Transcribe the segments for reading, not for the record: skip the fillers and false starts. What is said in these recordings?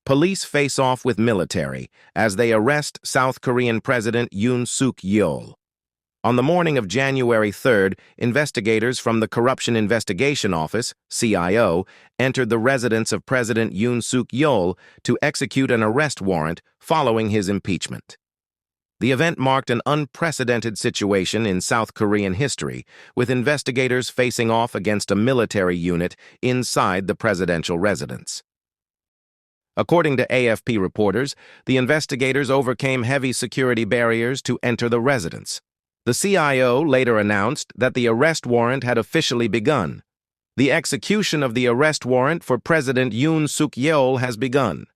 Police face off with military as they arrest South Korean President Yoon Suk Yeol. On the morning of January 3rd, investigators from the Corruption Investigation Office, CIO, entered the residence of President Yoon Suk Yeol to execute an arrest warrant following his impeachment. The event marked an unprecedented situation in South Korean history, with investigators facing off against a military unit inside the presidential residence. According to AFP reporters, the investigators overcame heavy security barriers to enter the residence. The CIO later announced that the arrest warrant had officially begun. The execution of the arrest warrant for President Yoon Suk Yeol has begun.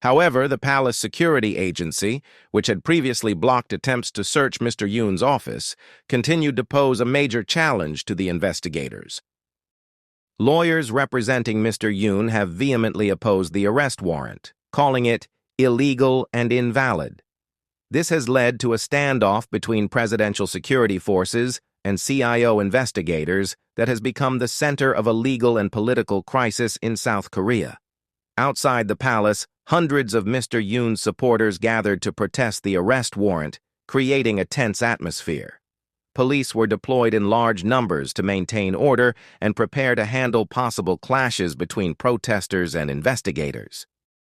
However, the Palace Security Agency, which had previously blocked attempts to search Mr. Yoon's office, continued to pose a major challenge to the investigators. Lawyers representing Mr. Yoon have vehemently opposed the arrest warrant, calling it illegal and invalid. This has led to a standoff between presidential security forces and CIO investigators that has become the center of a legal and political crisis in South Korea. Outside the palace, hundreds of Mr. Yoon's supporters gathered to protest the arrest warrant, creating a tense atmosphere. Police were deployed in large numbers to maintain order and prepare to handle possible clashes between protesters and investigators.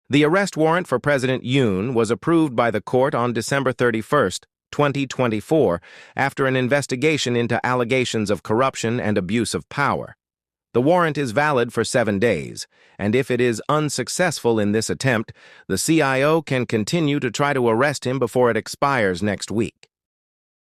The arrest warrant for President Yoon was approved by the court on December 31, 2024, after an investigation into allegations of corruption and abuse of power. The warrant is valid for 7 days, and if it is unsuccessful in this attempt, the CIO can continue to try to arrest him before it expires next week.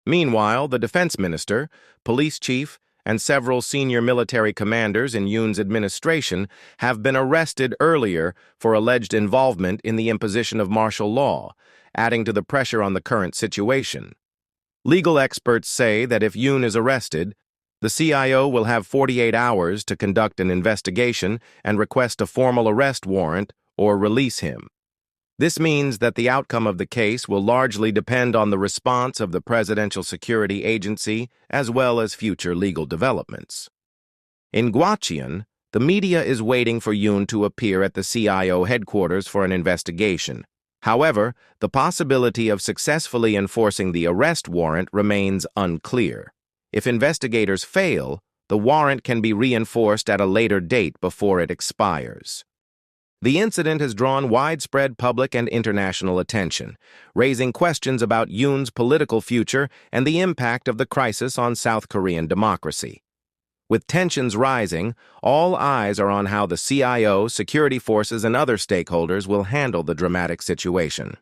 Meanwhile, the defense minister, police chief, and several senior military commanders in Yoon's administration have been arrested earlier for alleged involvement in the imposition of martial law, adding to the pressure on the current situation. Legal experts say that if Yoon is arrested, the CIO will have 48 hours to conduct an investigation and request a formal arrest warrant or release him. This means that the outcome of the case will largely depend on the response of the Presidential Security Agency as well as future legal developments. In Gwacheon, the media is waiting for Yoon to appear at the CIO headquarters for an investigation. However, the possibility of successfully enforcing the arrest warrant remains unclear. If investigators fail, the warrant can be reinforced at a later date before it expires. The incident has drawn widespread public and international attention, raising questions about Yoon's political future and the impact of the crisis on South Korean democracy. With tensions rising, all eyes are on how the CIO, security forces, and other stakeholders will handle the dramatic situation.